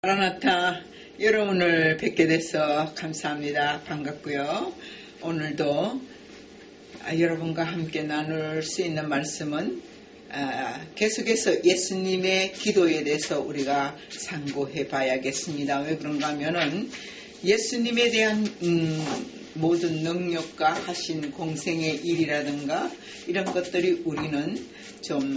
마라나타, 여러분을 뵙게 돼서 감사합니다. 반갑고요. 오늘도 여러분과 함께 나눌 수 있는 말씀은 계속해서 예수님의 기도에 대해서 우리가 상고해 봐야겠습니다. 왜 그런가 하면은 예수님에 대한 모든 능력과 하신 공생의 일이라든가 이런 것들이 우리는 좀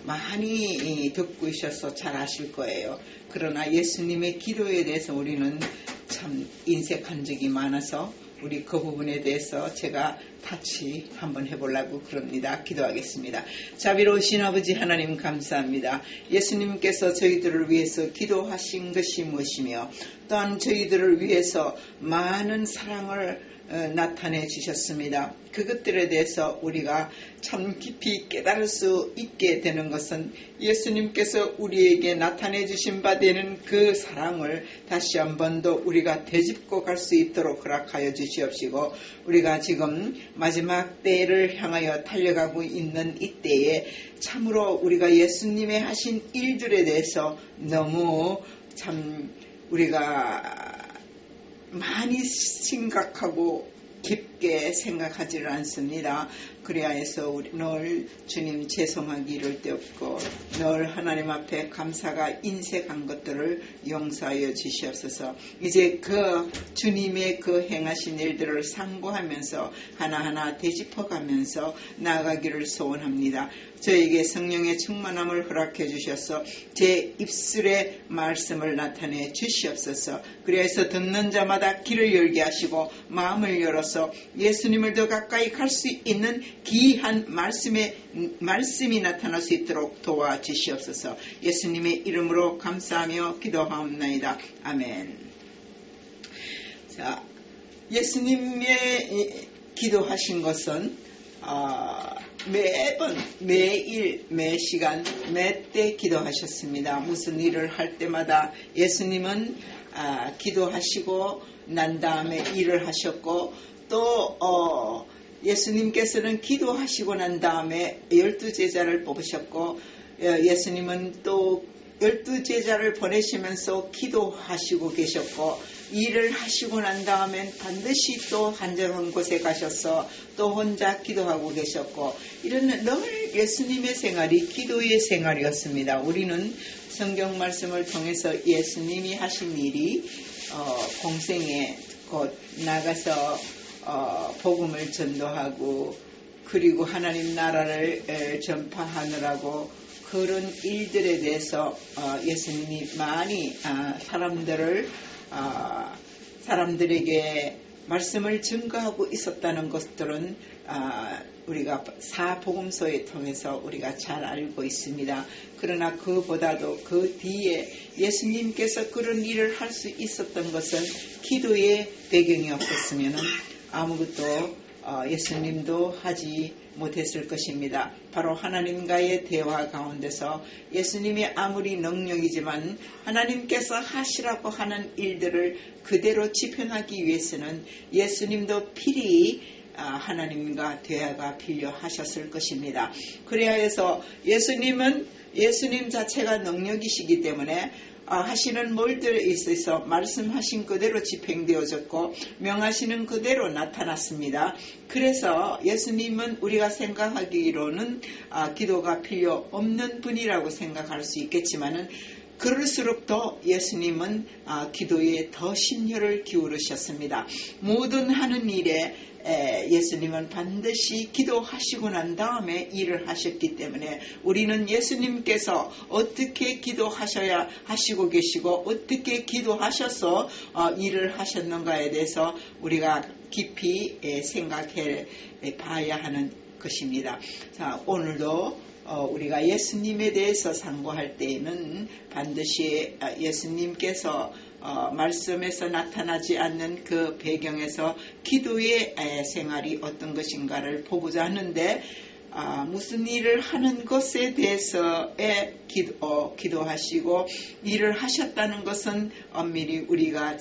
많이 듣고 있어서 잘 아실 거예요. 그러나 예수님의 기도에 대해서 우리는 참 인색한 적이 많아서 우리 그 부분에 대해서 제가 같이 한번 해보려고 그럽니다. 기도하겠습니다. 자비로우신 아버지 하나님 감사합니다. 예수님께서 저희들을 위해서 기도하신 것이 무엇이며 또한 저희들을 위해서 많은 사랑을 나타내 주셨습니다. 그것들에 대해서 우리가 참 깊이 깨달을 수 있게 되는 것은 예수님께서 우리에게 나타내 주신 바 되는 그 사랑을 다시 한 번 더 우리가 되짚고 갈 수 있도록 허락하여 주시옵시고, 우리가 지금 마지막 때를 향하여 달려가고 있는 이때에 참으로 우리가 예수님의 하신 일들에 대해서 너무 참 우리가 많이 심각하고 깊게 생각하지를 않습니다. 그래야 해서 우리 늘 주님 죄송하기 이를 데 없고 늘 하나님 앞에 감사가 인색한 것들을 용서하여 주시옵소서. 이제 그 주님의 그 행하신 일들을 상고하면서 하나하나 되짚어가면서 나아가기를 소원합니다. 저에게 성령의 충만함을 허락해 주셔서 제 입술에 말씀을 나타내 주시옵소서. 그래서 듣는 자마다 귀를 열게 하시고 마음을 열어서 예수님을 더 가까이 갈 수 있는 귀한 말씀이 나타날 수 있도록 도와주시옵소서. 예수님의 이름으로 감사하며 기도하옵나이다. 아멘. 자, 예수님의 기도하신 것은 매번, 매일, 매시간, 매때 기도하셨습니다. 무슨 일을 할 때마다 예수님은 기도하시고 난 다음에 일을 하셨고, 또 예수님께서는 기도하시고 난 다음에 12제자를 뽑으셨고, 예수님은 또 12제자를 보내시면서 기도하시고 계셨고, 일을 하시고 난 다음엔 반드시 또 한적한 곳에 가셔서 또 혼자 기도하고 계셨고, 이런 늘 예수님의 생활이 기도의 생활이었습니다. 우리는 성경 말씀을 통해서 예수님이 하신 일이 공생에 곧 나가서 복음을 전도하고 그리고 하나님 나라를 전파하느라고 그런 일들에 대해서 예수님이 많이 사람들에게 말씀을 증거하고 있었다는 것들은 우리가 사복음서에 통해서 우리가 잘 알고 있습니다. 그러나 그보다도 그 뒤에 예수님께서 그런 일을 할 수 있었던 것은 기도의 배경이 없었으면 아무것도 예수님도 하지 못했을 것입니다. 바로 하나님과의 대화 가운데서 예수님이 아무리 능력이지만 하나님께서 하시라고 하는 일들을 그대로 집행하기 위해서는 예수님도 필히 하나님과 대화가 필요하셨을 것입니다. 그래야 해서 예수님 자체가 능력이시기 때문에 하시는 몰들에 있어서 말씀하신 그대로 집행되어졌고 명하시는 그대로 나타났습니다. 그래서 예수님은 우리가 생각하기로는 기도가 필요 없는 분이라고 생각할 수 있겠지만은 그럴수록 더 예수님은 기도에 더 심혈을 기울이셨습니다. 모든 하는 일에 예수님은 반드시 기도하시고 난 다음에 일을 하셨기 때문에 우리는 예수님께서 어떻게 기도하셔야 하시고 계시고 어떻게 기도하셔서 일을 하셨는가에 대해서 우리가 깊이 생각해 봐야 하는 것입니다. 자, 오늘도 우리가 예수님에 대해서 상고할 때에는 반드시 예수님께서 말씀에서 나타나지 않는 그 배경에서 기도의 생활이 어떤 것인가를 보고자 하는데, 무슨 일을 하는 것에 대해서의 기도하시고 일을 하셨다는 것은 엄밀히 우리가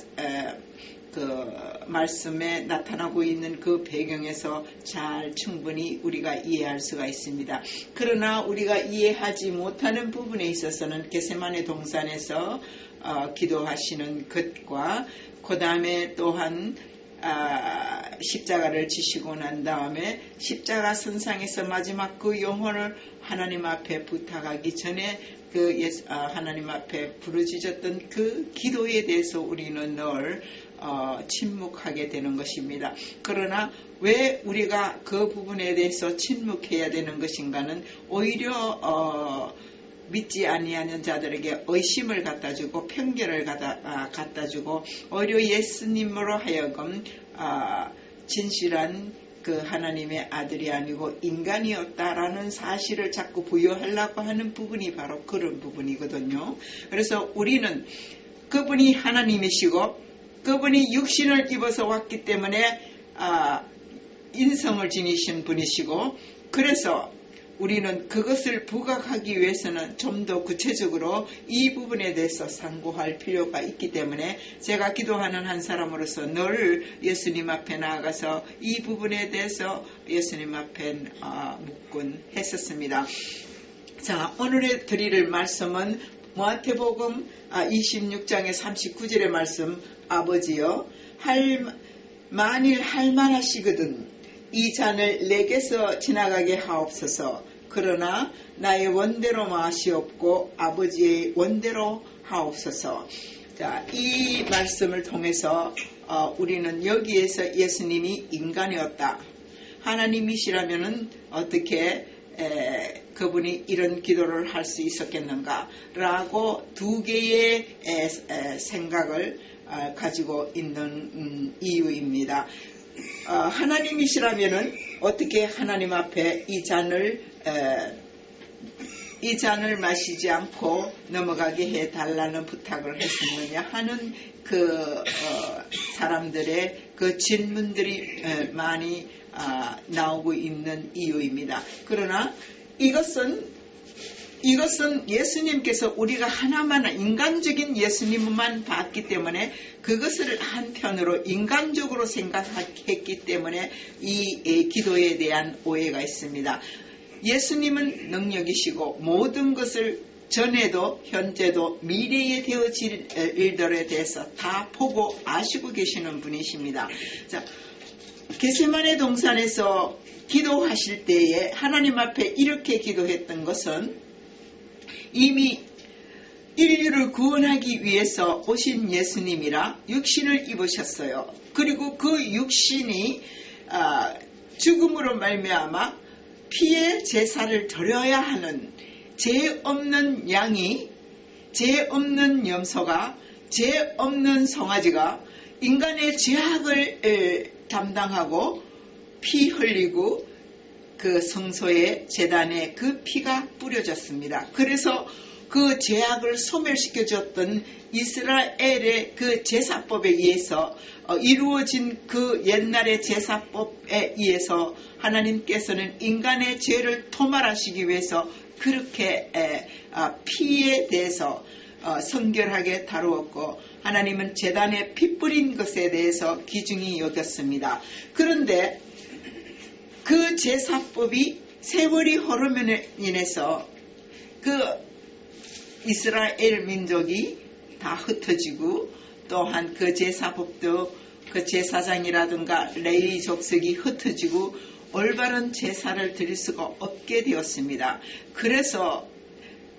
그 말씀에 나타나고 있는 그 배경에서 잘 충분히 우리가 이해할 수가 있습니다. 그러나 우리가 이해하지 못하는 부분에 있어서는 겟세마네 동산에서 기도하시는 것과 그 다음에 또한 십자가를 지시고 난 다음에 십자가 선상에서 마지막 그 영혼을 하나님 앞에 부탁하기 전에 하나님 앞에 부르짖었던 그 기도에 대해서 우리는 늘 침묵하게 되는 것입니다. 그러나 왜 우리가 그 부분에 대해서 침묵해야 되는 것인가는 오히려 믿지 아니하는 자들에게 의심을 갖다주고 편견을 갖다주고 오히려 예수님으로 하여금 진실한 그 하나님의 아들이 아니고 인간이었다라는 사실을 자꾸 부여하려고 하는 부분이 바로 그런 부분이거든요. 그래서 우리는 그분이 하나님이시고 그분이 육신을 입어서 왔기 때문에 인성을 지니신 분이시고, 그래서 우리는 그것을 부각하기 위해서는 좀 더 구체적으로 이 부분에 대해서 상고할 필요가 있기 때문에 제가 기도하는 한 사람으로서 늘 예수님 앞에 나아가서 이 부분에 대해서 예수님 앞에 묻곤 했었습니다. 자, 오늘의 드릴 말씀은 마태복음 26장의 39절의 말씀, 아버지여 만일 할만하시거든 이 잔을 내게서 지나가게 하옵소서. 그러나 나의 원대로 마시옵고 아버지의 원대로 하옵소서. 자, 이 말씀을 통해서 우리는 여기에서 예수님이 인간이었다, 하나님이시라면은 어떻게 그분이 이런 기도를 할 수 있었겠는가 라고 두 개의 생각을 가지고 있는 이유입니다. 하나님이시라면은 어떻게 하나님 앞에 이 잔을 마시지 않고 넘어가게 해달라는 부탁을 했었느냐 하는 사람들의 그 질문들이 많이 나오고 있는 이유입니다. 그러나 이것은 예수님께서 우리가 하나만 인간적인 예수님만 봤기 때문에 그것을 한편으로 인간적으로 생각했기 때문에 이 기도에 대한 오해가 있습니다. 예수님은 능력이시고 모든 것을 전에도 현재도 미래에 되어질 일들에 대해서 다 보고 아시고 계시는 분이십니다. 자, 겟세마네 동산에서 기도하실 때에 하나님 앞에 이렇게 기도했던 것은 이미 인류를 구원하기 위해서 오신 예수님이라 육신을 입으셨어요. 그리고 그 육신이 죽음으로 말미암아 피의 제사를 드려야 하는 죄 없는 양이, 죄 없는 염소가, 죄 없는 송아지가 인간의 죄악을 담당하고 피 흘리고 그 성소의 제단에 그 피가 뿌려졌습니다. 그래서 그 죄악을 소멸시켜줬던 이스라엘의 그 제사법에 의해서 이루어진 그 옛날의 제사법에 의해서 하나님께서는 인간의 죄를 토말하시기 위해서 그렇게 피에 대해서 성결하게 다루었고, 하나님은 제단에 피 뿌린 것에 대해서 귀중히 여겼습니다. 그런데 그 제사법이 세월이 흐름으로 인해서 그 이스라엘 민족이 다 흩어지고, 또한 그 제사법도 그 제사장이라든가 레위 족속이 흩어지고 올바른 제사를 드릴 수가 없게 되었습니다. 그래서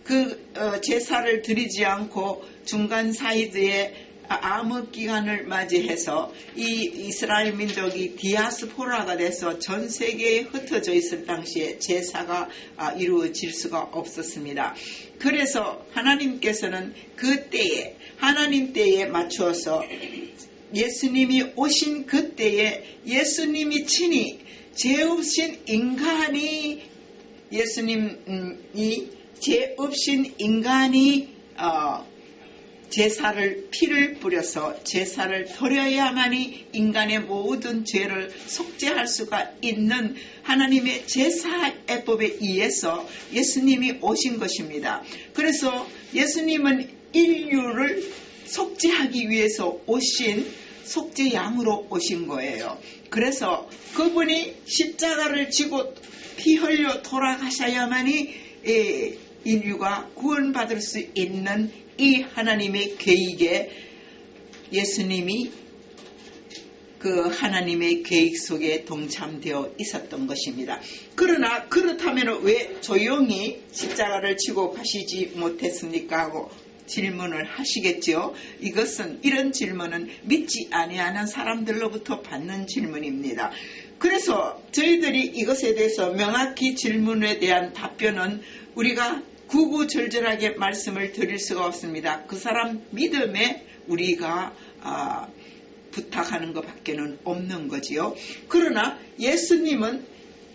그 제사를 드리지 않고 중간 사이드에 암흑 기간을 맞이해서 이 이스라엘 민족이 디아스포라가 돼서 전 세계에 흩어져 있을 당시에 제사가 이루어질 수가 없었습니다. 그래서 하나님께서는 그때에 하나님 때에 맞추어서 예수님이 오신 그때에 예수님이 친히 죄 없인 인간이 예수님이 죄 없인 인간이 제사를 피를 뿌려서 제사를 드려야만이 인간의 모든 죄를 속죄할 수가 있는 하나님의 제사법에 의해서 예수님이 오신 것입니다. 그래서 예수님은 인류를 속죄하기 위해서 오신 속죄양으로 오신 거예요. 그래서 그분이 십자가를 지고 피 흘려 돌아가셔야만이 인류가 구원받을 수 있는 이 하나님의 계획에 예수님이 그 하나님의 계획 속에 동참되어 있었던 것입니다. 그러나 그렇다면 왜 조용히 십자가를 지고 가시지 못했습니까? 하고 질문을 하시겠죠. 이런 질문은 믿지 아니하는 사람들로부터 받는 질문입니다. 그래서 저희들이 이것에 대해서 명확히 질문에 대한 답변은 우리가 구구절절하게 말씀을 드릴 수가 없습니다. 그 사람 믿음에 우리가 부탁하는 것밖에는 없는 거지요. 그러나 예수님은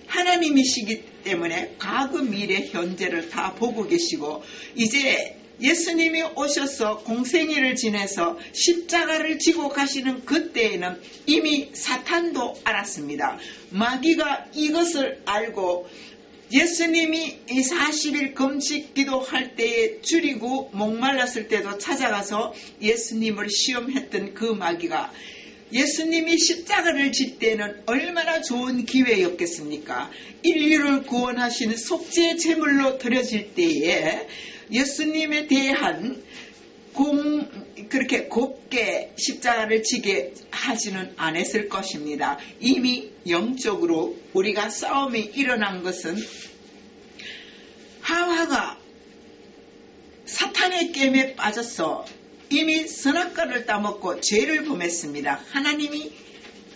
하나님이시기 때문에 과거, 미래, 현재를 다 보고 계시고 이제 예수님이 오셔서 공생애를 지내서 십자가를 지고 가시는 그때에는 이미 사탄도 알았습니다. 마귀가 이것을 알고 예수님이 이 40일 금식 기도할 때에 줄이고 목말랐을 때도 찾아가서 예수님을 시험했던 그 마귀가 예수님이 십자가를 질 때는 얼마나 좋은 기회였겠습니까? 인류를 구원하시는 속죄 제물로 드려질 때에 예수님에 대한 그렇게 곱게 십자가를 지게 하지는 않았을 것입니다. 이미 영적으로 우리가 싸움이 일어난 것은 하와가 사탄의 게임에 빠져서 이미 선악과를 따먹고 죄를 범했습니다. 하나님이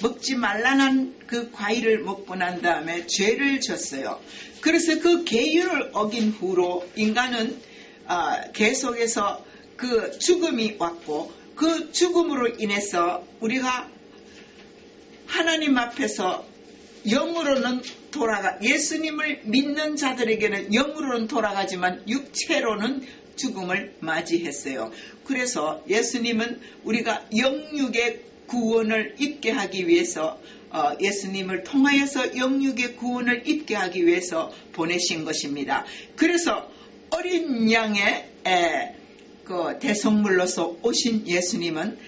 먹지 말라는 그 과일을 먹고 난 다음에 죄를 졌어요. 그래서 그 계율을 어긴 후로 인간은 계속해서 그 죽음이 왔고 그 죽음으로 인해서 우리가 하나님 앞에서 영으로는 예수님을 믿는 자들에게는 영으로는 돌아가지만 육체로는 죽음을 맞이했어요. 그래서 예수님은 우리가 영육의 구원을 입게 하기 위해서 예수님을 통하여서 영육의 구원을 입게 하기 위해서 보내신 것입니다. 그래서 어린 양의 그 대성물로서 오신 예수님은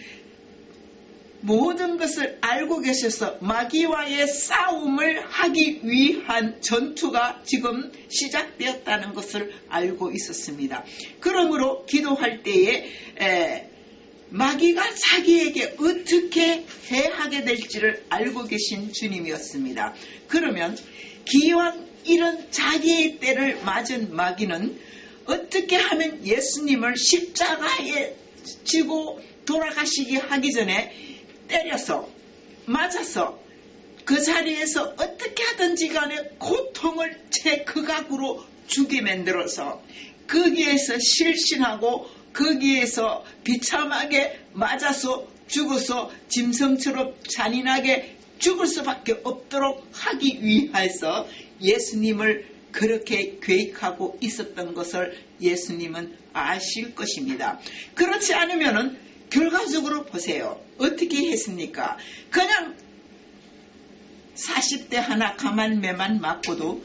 모든 것을 알고 계셔서 마귀와의 싸움을 하기 위한 전투가 지금 시작되었다는 것을 알고 있었습니다. 그러므로 기도할 때에 마귀가 자기에게 어떻게 해하게 될지를 알고 계신 주님이었습니다. 그러면 기왕 이런 자기의 때를 맞은 마귀는 어떻게 하면 예수님을 십자가에 지고 돌아가시게 하기 전에 때려서 맞아서 그 자리에서 어떻게 하든지 간에 고통을 제극악으로 주게 만들어서 거기에서 실신하고 거기에서 비참하게 맞아서 죽어서 짐승처럼 잔인하게 죽을 수밖에 없도록 하기 위해서 예수님을 그렇게 계획하고 있었던 것을 예수님은 아실 것입니다. 그렇지 않으면은 결과적으로 보세요. 어떻게 했습니까? 그냥 40대 하나 가만매만 맞고도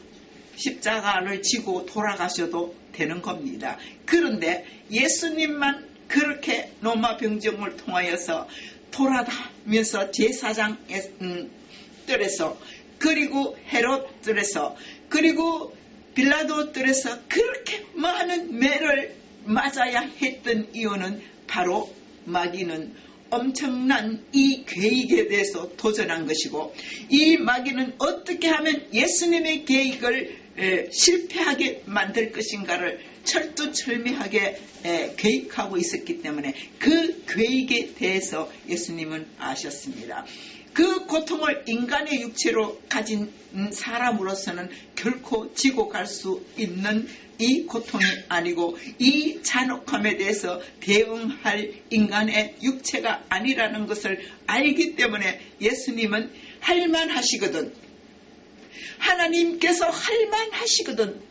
십자가를 지고 돌아가셔도 되는 겁니다. 그런데 예수님만 그렇게 로마 병정을 통하여서 돌아다니면서 제사장 뜰에서 그리고 헤롯 뜰에서 그리고 빌라도 뜰에서 그렇게 많은 매를 맞아야 했던 이유는 바로 마귀는 엄청난 이 계획에 대해서 도전한 것이고 이 마귀는 어떻게 하면 예수님의 계획을 실패하게 만들 것인가를 철두철미하게 계획하고 있었기 때문에 그 계획에 대해서 예수님은 아셨습니다. 그 고통을 인간의 육체로 가진 사람으로서는 결코 지고 갈 수 있는 이 고통이 아니고 이 잔혹함에 대해서 대응할 인간의 육체가 아니라는 것을 알기 때문에 예수님은 할만하시거든. 하나님께서 할만하시거든.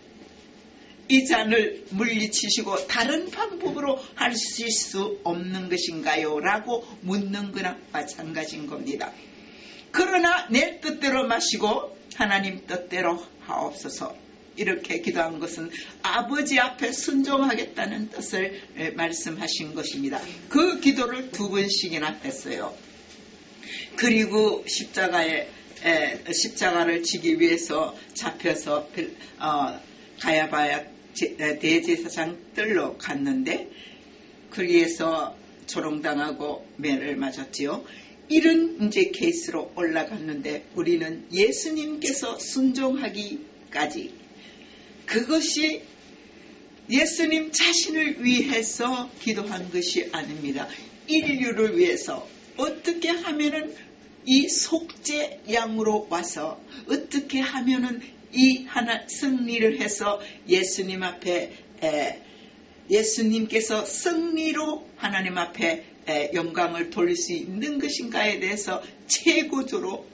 이 잔을 물리치시고 다른 방법으로 하실 수 없는 것인가요? 라고 묻는 거나 마찬가지인 겁니다. 그러나 내 뜻대로 마시고 하나님 뜻대로 하옵소서. 이렇게 기도한 것은 아버지 앞에 순종하겠다는 뜻을 말씀하신 것입니다. 그 기도를 2번씩이나 했어요. 그리고 십자가를 지기 위해서 잡혀서 가야바야 대제사장 뜰로 갔는데 거기에서 조롱당하고 매를 맞았지요. 이런 이제 케이스로 올라갔는데 우리는 예수님께서 순종하기까지, 그것이 예수님 자신을 위해서 기도한 것이 아닙니다. 인류를 위해서 어떻게 하면은 이 속죄 양으로 와서 어떻게 하면은 이 하나 승리를 해서 예수님 앞에 예수님께서 승리로 하나님 앞에 영광을 돌릴 수 있는 것인가에 대해서 최고조로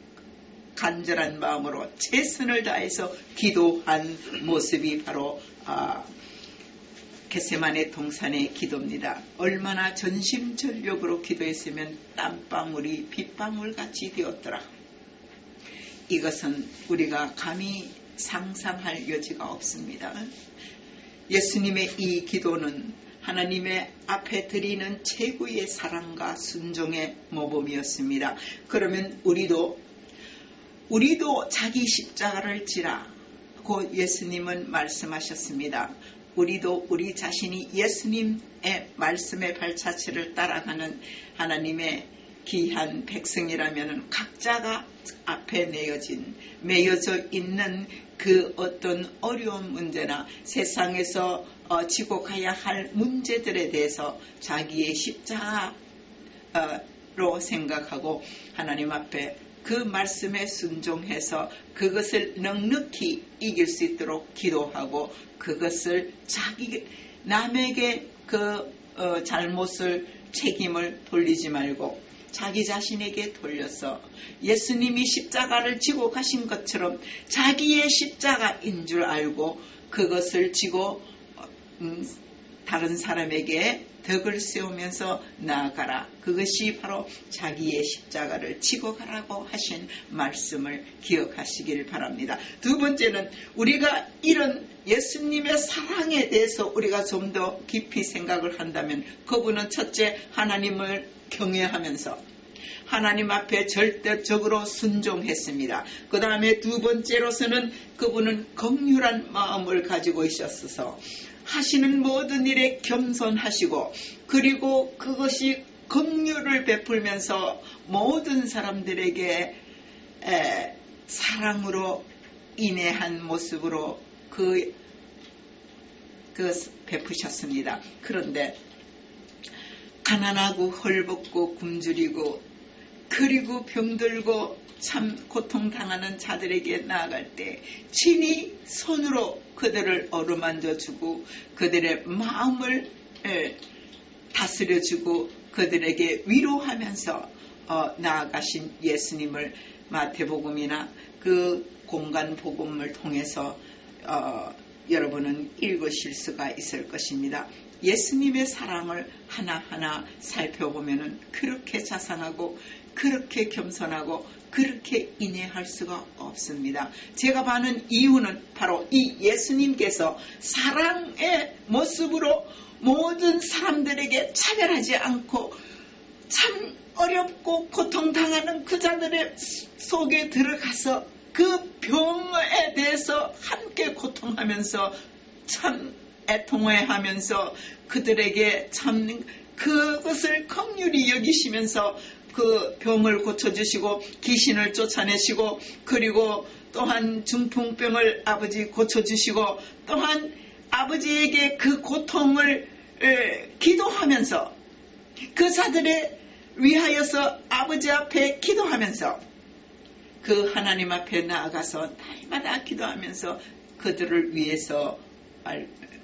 간절한 마음으로 최선을 다해서 기도한 모습이 바로 겟세마네 동산의 기도입니다. 얼마나 전심전력으로 기도했으면 땀방울이 빗방울같이 되었더라. 이것은 우리가 감히 상상할 여지가 없습니다. 예수님의 이 기도는 하나님의 앞에 드리는 최고의 사랑과 순종의 모범이었습니다. 그러면 우리도 자기 십자가를 지라고 예수님은 말씀하셨습니다. 우리도 우리 자신이 예수님의 말씀의 발자취를 따라가는 하나님의 귀한 백성이라면 각자가 앞에 매여져 있는 그 어떤 어려운 문제나 세상에서 지고 가야 할 문제들에 대해서 자기의 십자가로 생각하고 하나님 앞에 그 말씀에 순종해서 그것을 넉넉히 이길 수 있도록 기도하고 그것을 남에게 그 잘못을 책임을 돌리지 말고 자기 자신에게 돌려서 예수님이 십자가를 지고 가신 것처럼 자기의 십자가인 줄 알고 그것을 지고 다른 사람에게 덕을 세우면서 나아가라. 그것이 바로 자기의 십자가를 지고 가라고 하신 말씀을 기억하시길 바랍니다. 두 번째는 우리가 이런 예수님의 사랑에 대해서 우리가 좀 더 깊이 생각을 한다면 그분은 첫째 하나님을 경외하면서 하나님 앞에 절대적으로 순종했습니다. 그 다음에 두 번째로서는 그분은 긍휼한 마음을 가지고 있었어서 하시는 모든 일에 겸손하시고 그리고 그것이 긍휼을 베풀면서 모든 사람들에게 사랑으로 인해한 모습으로 그 베푸셨습니다. 그런데 가난하고 헐벗고 굶주리고 그리고 병들고 참 고통당하는 자들에게 나아갈 때 친히 손으로 그들을 어루만져주고 그들의 마음을 다스려주고 그들에게 위로하면서 나아가신 예수님을 마태복음이나 그 공간 복음을 통해서 여러분은 읽으실 수가 있을 것입니다. 예수님의 사랑을 하나하나 살펴보면 그렇게 자상하고 그렇게 겸손하고 그렇게 인내할 수가 없습니다. 제가 봐는 이유는 바로 이 예수님께서 사랑의 모습으로 모든 사람들에게 차별하지 않고 참 어렵고 고통당하는 그 자들의 속에 들어가서 그 병에 대해서 함께 고통하면서 참 애통해하면서 그들에게 참 그것을 긍휼히 여기시면서 그 병을 고쳐주시고 귀신을 쫓아내시고 그리고 또한 중풍병을 아버지 고쳐주시고 또한 아버지에게 그 고통을 기도하면서 그 자들에 위하여서 아버지 앞에 기도하면서 그 하나님 앞에 나아가서 날마다 기도하면서 그들을 위해서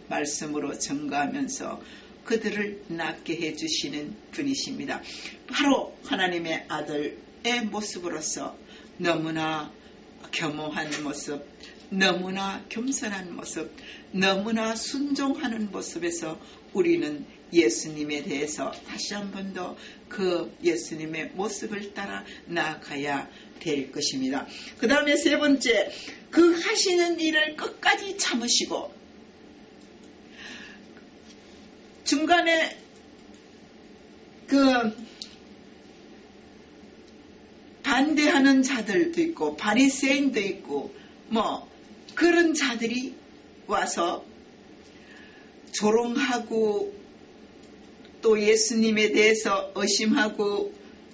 말씀으로 증거하면서 그들을 낫게 해주시는 분이십니다. 바로 하나님의 아들의 모습으로서 너무나 겸허한 모습, 너무나 겸손한 모습, 너무나 순종하는 모습에서 우리는 예수님에 대해서 다시 한 번 더 그 예수님의 모습을 따라 나아가야 될 것입니다. 그 다음에 세 번째, 그 하시는 일을 끝까지 참으시고 중간에 그 반대하는 자들도 있고 바리새인도 있고 뭐 그런 자들이 와서 조롱하고 또 예수님에 대해서 의심하고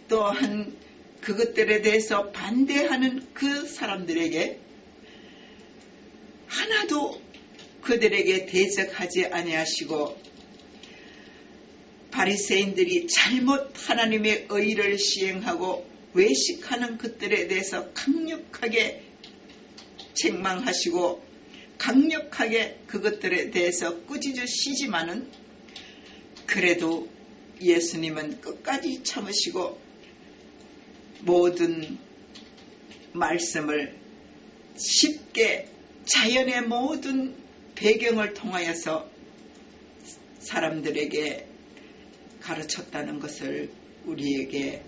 또한 그것들에 대해서 반대하는 그 사람들에게 하나도 그들에게 대적하지 아니하시고 바리새인들이 잘못 하나님의 의를 시행하고 외식하는 것들에 대해서 강력하게 책망하시고 강력하게 그것들에 대해서 꾸짖으시지만은 그래도 예수님은 끝까지 참으시고 모든 말씀을 쉽게 자연의 모든 배경을 통하여서 사람들에게 가르쳤다는 것을 우리에게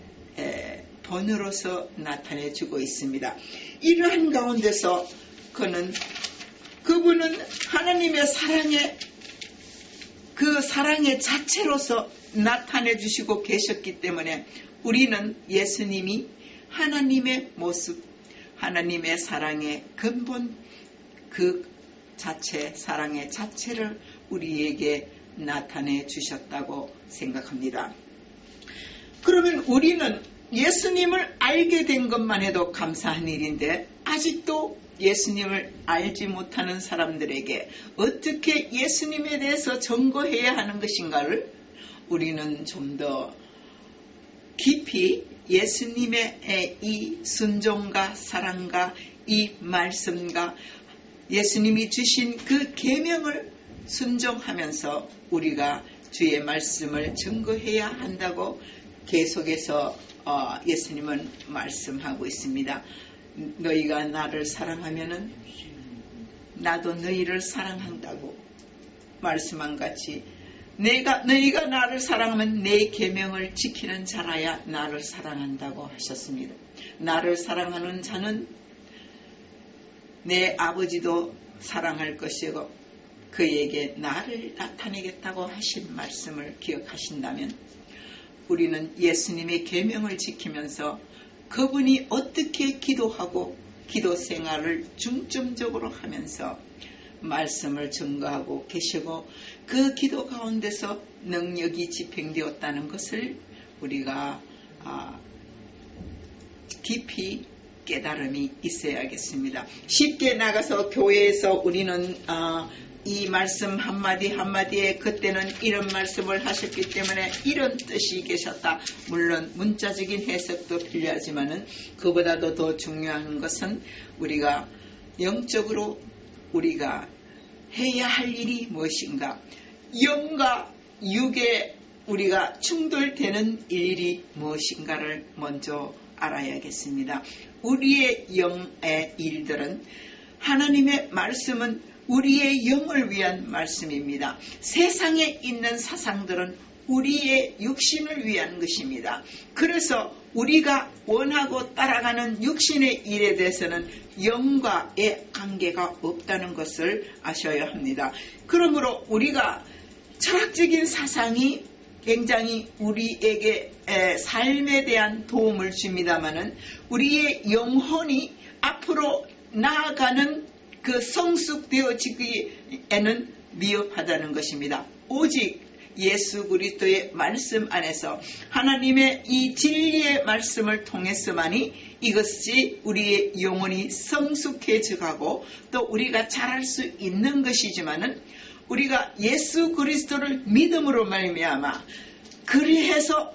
본으로서 나타내 주고 있습니다. 이러한 가운데서 그분은 하나님의 그 사랑의 자체로서 나타내 주시고 계셨기 때문에 우리는 예수님이 하나님의 모습, 하나님의 사랑의 근본 그 자체, 사랑의 자체를 우리에게 나타내 주셨다고 생각합니다. 그러면 우리는 예수님을 알게 된 것만 해도 감사한 일인데 아직도 예수님을 알지 못하는 사람들에게 어떻게 예수님에 대해서 증거해야 하는 것인가를 우리는 좀 더 깊이 예수님의 이 순종과 사랑과 이 말씀과 예수님이 주신 그 계명을 순종하면서 우리가 주의 말씀을 증거해야 한다고 계속해서 예수님은 말씀하고 있습니다. 너희가 나를 사랑하면은 나도 너희를 사랑한다고 말씀한 같이 너희가 나를 사랑하면 내 계명을 지키는 자라야 나를 사랑한다고 하셨습니다. 나를 사랑하는 자는 내 아버지도 사랑할 것이고 그에게 나를 나타내겠다고 하신 말씀을 기억하신다면 우리는 예수님의 계명을 지키면서 그분이 어떻게 기도하고 기도 생활을 중점적으로 하면서 말씀을 증거하고 계시고 그 기도 가운데서 능력이 집행되었다는 것을 우리가 깊이 깨달음이 있어야겠습니다. 쉽게 나가서 교회에서 우리는 이 말씀 한마디 한마디에 그때는 이런 말씀을 하셨기 때문에 이런 뜻이 계셨다. 물론 문자적인 해석도 필요하지만은 그보다도 더 중요한 것은 우리가 영적으로 우리가 해야 할 일이 무엇인가, 영과 육에 우리가 충돌되는 일이 무엇인가를 먼저 알아야겠습니다. 우리의 영의 일들은 하나님의 말씀은 우리의 영을 위한 말씀입니다. 세상에 있는 사상들은 우리의 육신을 위한 것입니다. 그래서 우리가 원하고 따라가는 육신의 일에 대해서는 영과의 관계가 없다는 것을 아셔야 합니다. 그러므로 우리가 철학적인 사상이 굉장히 우리에게 삶에 대한 도움을 줍니다마는 우리의 영혼이 앞으로 나아가는 그 성숙되어지기에는 미흡하다는 것입니다. 오직 예수 그리스도의 말씀 안에서 하나님의 이 진리의 말씀을 통해서만이 이것이 우리의 영혼이 성숙해져가고 또 우리가 자랄 수 있는 것이지만은 우리가 예수 그리스도를 믿음으로 말미암아 그리해서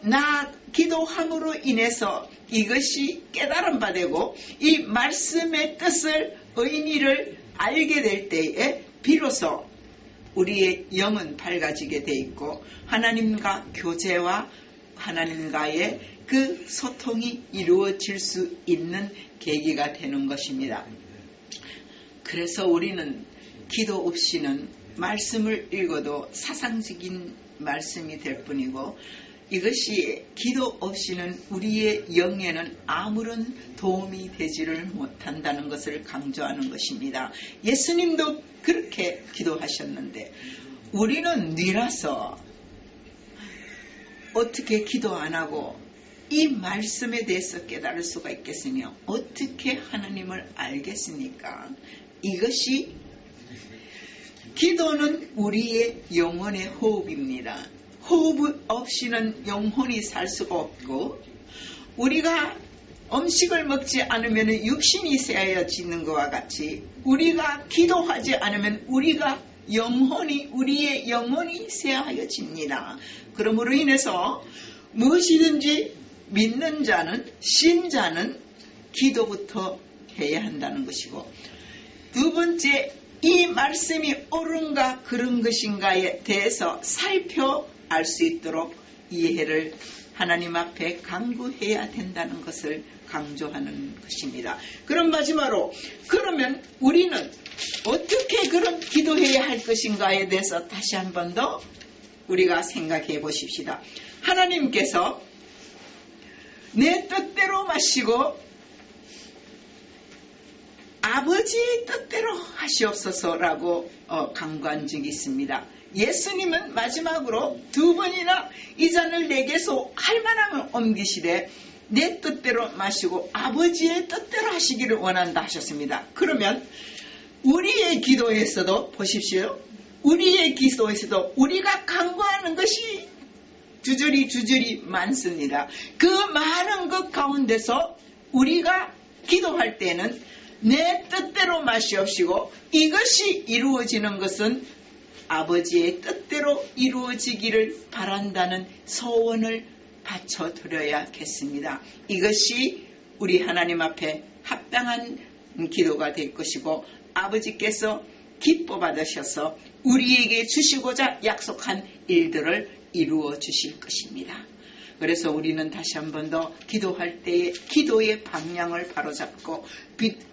기도함으로 인해서 이것이 깨달음 바되고 이 말씀의 뜻을 의미를 알게 될 때에 비로소 우리의 영은 밝아지게 돼 있고 하나님과 교제와 하나님과의 그 소통이 이루어질 수 있는 계기가 되는 것입니다. 그래서 우리는 기도 없이는 말씀을 읽어도 사상적인 말씀이 될 뿐이고 이것이 기도 없이는 우리의 영에는 아무런 도움이 되지를 못한다는 것을 강조하는 것입니다. 예수님도 그렇게 기도하셨는데 우리는 뉘라서 어떻게 기도 안 하고 이 말씀에 대해서 깨달을 수가 있겠으며 어떻게 하나님을 알겠습니까? 이것이 기도는 우리의 영혼의 호흡입니다. 호흡 없이는 영혼이 살 수가 없고, 우리가 음식을 먹지 않으면 육신이 쇠하여지는 것과 같이 우리가 기도하지 않으면 우리의 영혼이 쇠하여집니다. 그러므로 인해서 무엇이든지 믿는 자는, 신자는 기도부터 해야 한다는 것이고, 두 번째, 이 말씀이 옳은가 그런 것인가에 대해서 살펴 알 수 있도록 이해를 하나님 앞에 간구해야 된다는 것을 강조하는 것입니다. 그럼 마지막으로, 그러면 우리는 어떻게 그런 기도해야 할 것인가에 대해서 다시 한 번 더 우리가 생각해 보십시다. 하나님께서 내 뜻대로 마시고 아버지의 뜻대로 하시옵소서라고 간구한 적이 있습니다. 예수님은 마지막으로 두 번이나 이 잔을 내게서 할 만하면 옮기시되 내 뜻대로 마시고 아버지의 뜻대로 하시기를 원한다 하셨습니다. 그러면 우리의 기도에서도 보십시오. 우리의 기도에서도 우리가 간구하는 것이 주저리 많습니다. 그 많은 것 가운데서 우리가 기도할 때는 내 뜻대로 마시옵시고 이것이 이루어지는 것은 아버지의 뜻대로 이루어지기를 바란다는 소원을 바쳐드려야겠습니다. 이것이 우리 하나님 앞에 합당한 기도가 될 것이고, 아버지께서 기뻐 받으셔서 우리에게 주시고자 약속한 일들을 이루어 주실 것입니다. 그래서 우리는 다시 한 번 더 기도할 때에 기도의 방향을 바로잡고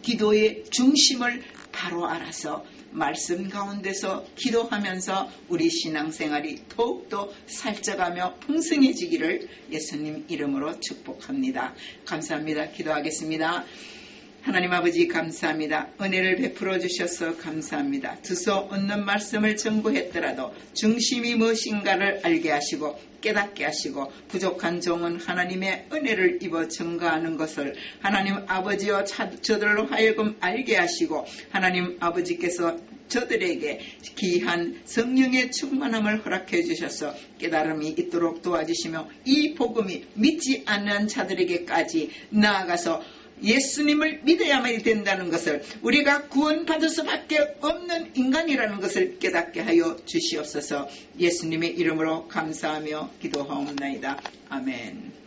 기도의 중심을 바로 알아서 말씀 가운데서 기도하면서 우리 신앙생활이 더욱더 살쪄가며 풍성해지기를 예수님 이름으로 축복합니다. 감사합니다. 기도하겠습니다. 하나님 아버지 감사합니다. 은혜를 베풀어 주셔서 감사합니다. 두서 얻는 말씀을 전구했더라도 중심이 무엇인가를 알게 하시고 깨닫게 하시고 부족한 종은 하나님의 은혜를 입어 증거하는 것을 하나님 아버지와 저들로 하여금 알게 하시고, 하나님 아버지께서 저들에게 귀한 성령의 충만함을 허락해 주셔서 깨달음이 있도록 도와주시며 이 복음이 믿지 않는 자들에게까지 나아가서 예수님을 믿어야만 된다는 것을, 우리가 구원받을 수밖에 없는 인간이라는 것을 깨닫게 하여 주시옵소서. 예수님의 이름으로 감사하며 기도하옵나이다. 아멘.